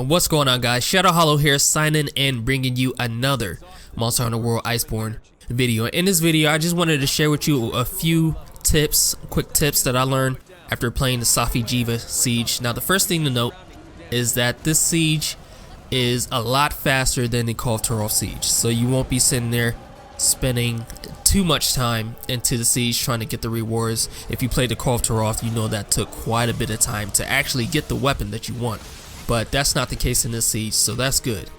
And what's going on, guys? Shadow Hollow here, signing and bringing you another Monster Hunter World Iceborne video. In this video, I just wanted to share with you a few tips, quick tips that I learned after playing the Safi'jiiva siege. Now, the first thing to note is that this siege is a lot faster than the Kulve Taroth siege, so you won't be sitting there spending too much time into the siege trying to get the rewards. If you played the Kulve Taroth, you know that took quite a bit of time to actually get the weapon that you want. But that's not the case in this siege, so that's good.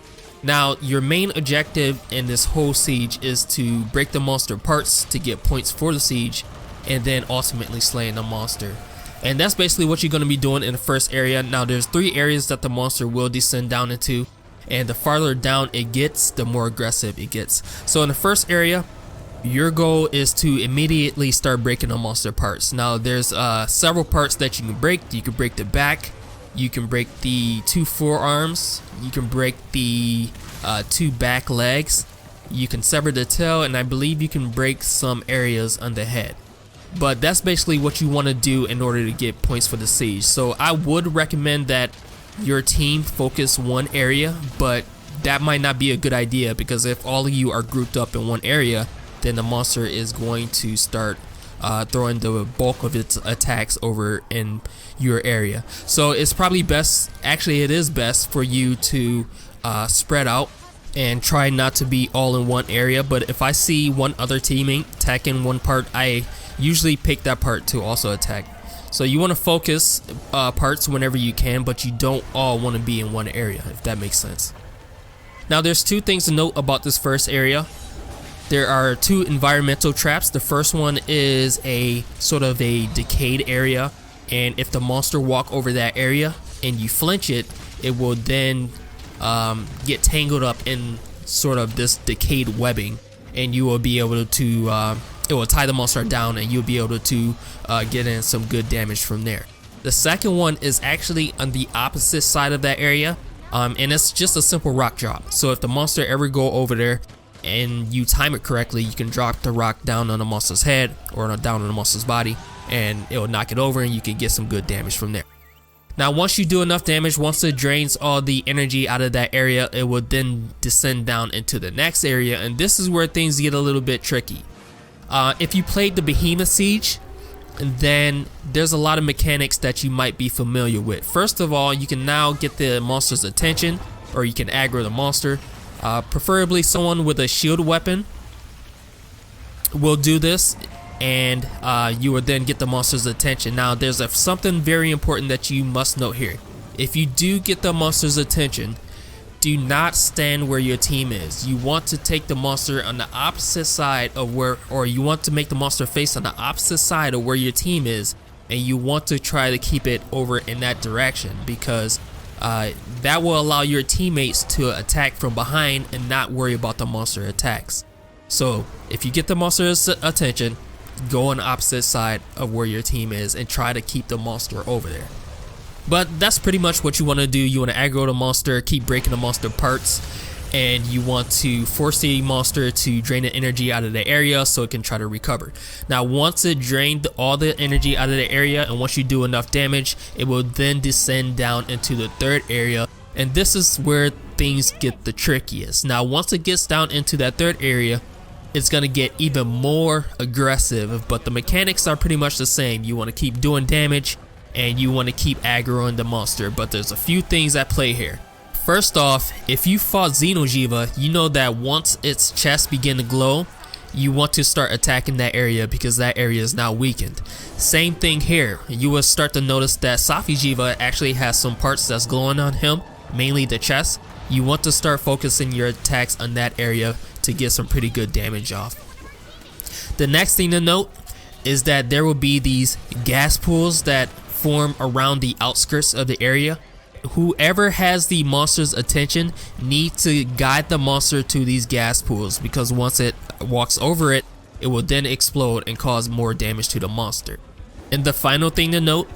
Now, your main objective in this whole siege is to break the monster parts to get points for the siege, and then ultimately slaying the monster. And that's basically what you're going to be doing in the first area. Now, there's 3 areas that the monster will descend down into, and the farther down it gets, the more aggressive it gets. So in the first area, your goal is to immediately start breaking the monster parts. Now, there's several parts that you can break. You can break the back, you can break the 2 forearms, you can break the 2 back legs, you can sever the tail, and I believe you can break some areas on the head. But that's basically what you want to do in order to get points for the siege. So I would recommend that your team focus one area, but that might not be a good idea, because if all of you are grouped up in one area, then the monster is going to start throwing the bulk of its attacks over in your area. So it's probably best, actually it is best for you to spread out and try not to be all in one area. But if I see one other teammate attacking one part, I usually pick that part to also attack. So you want to focus parts whenever you can, but you don't all want to be in one area, if that makes sense. Now, there's 2 things to note about this first area. There are 2 environmental traps. The first one is a sort of a decayed area, and if the monster walk over that area and you flinch it, it will then get tangled up in sort of this decayed webbing, and you will be able to it will tie the monster down, and you'll be able to get in some good damage from there. The second one is actually on the opposite side of that area, and it's just a simple rock drop. So if the monster ever go over there and you time it correctly, you can drop the rock down on the monster's head or down on the monster's body, and it will knock it over, and you can get some good damage from there. Now, once you do enough damage, once it drains all the energy out of that area, it will then descend down into the next area, and this is where things get a little bit tricky. If you played the Behemoth Siege, then there's a lot of mechanics that you might be familiar with. First of all, you can now get the monster's attention, or you can aggro the monster. Preferably someone with a shield weapon will do this, and you will then get the monster's attention. Now, there's something very important that you must note here. If you do get the monster's attention, do not stand where your team is. You want to take the monster on the opposite side of where, or you want to make the monster face on the opposite side of where your team is, and you want to try to keep it over in that direction, because that will allow your teammates to attack from behind and not worry about the monster attacks. So if you get the monster's attention, go on the opposite side of where your team is and try to keep the monster over there. But that's pretty much what you want to do. You want to aggro the monster, keep breaking the monster parts, and you want to force the monster to drain the energy out of the area so it can try to recover. Now, once it drained all the energy out of the area, and once you do enough damage, it will then descend down into the 3rd area, and this is where things get the trickiest. Now, once it gets down into that 3rd area, it's going to get even more aggressive, but the mechanics are pretty much the same. You want to keep doing damage, and you want to keep aggroing the monster, but there's a few things at play here. First off, if you fought Safi'jiiva, you know that once its chest begin to glow, you want to start attacking that area, because that area is now weakened. Same thing here. You will start to notice that Safi'jiiva actually has some parts that's glowing on him, mainly the chest. You want to start focusing your attacks on that area to get some pretty good damage off. The next thing to note is that there will be these gas pools that form around the outskirts of the area. Whoever has the monster's attention needs to guide the monster to these gas pools, because once it walks over it, it will then explode and cause more damage to the monster. And the final thing to note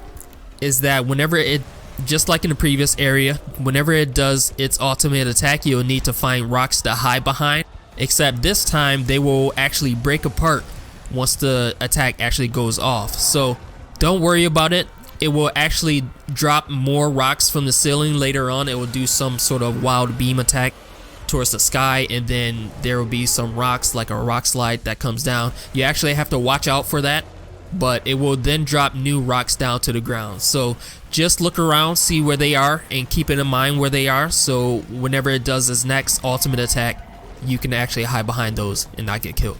is that whenever it, just like in the previous area, whenever it does its ultimate attack, you'll need to find rocks to hide behind, except this time they will actually break apart once the attack actually goes off. So don't worry about it. it will actually drop more rocks from the ceiling. Later on, it will do some sort of wild beam attack towards the sky, and then there will be some rocks, like a rock slide that comes down. You actually have to watch out for that, but it will then drop new rocks down to the ground. So just look around, see where they are, and keep it in mind where they are, so whenever it does its next ultimate attack, you can actually hide behind those and not get killed.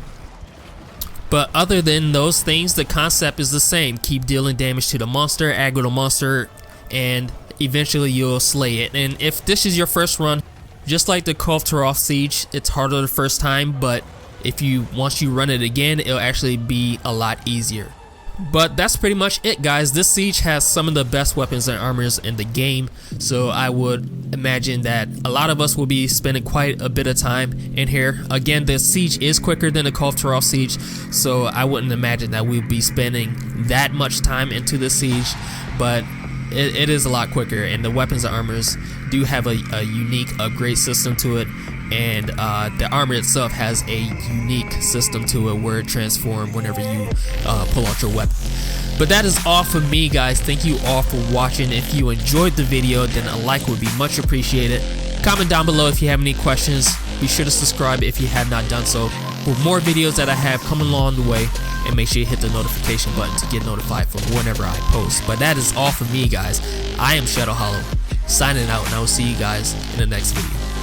But other than those things, the concept is the same. Keep dealing damage to the monster, aggro the monster, and eventually you'll slay it. And if this is your first run, just like the Kulve Taroth siege, it's harder the first time, but once you run it again, it'll actually be a lot easier. But that's pretty much it, guys. This siege has some of the best weapons and armors in the game, so I would imagine that a lot of us will be spending quite a bit of time in here. Again, the siege is quicker than the Kulve Taroth siege, so I wouldn't imagine that we'll be spending that much time into the siege, but it is a lot quicker, and the weapons and armors do have a unique upgrade system to it, and the armor itself has a unique system to it where it transforms whenever you pull out your weapon. But that is all for me, guys. Thank you all for watching. If you enjoyed the video, then a like would be much appreciated. Comment down below if you have any questions. Be sure to subscribe if you have not done so for more videos that I have coming along the way, and make sure you hit the notification button to get notified from whenever I post. But that is all for me, guys. I am Shadow Hollow, signing out, and I will see you guys in the next video.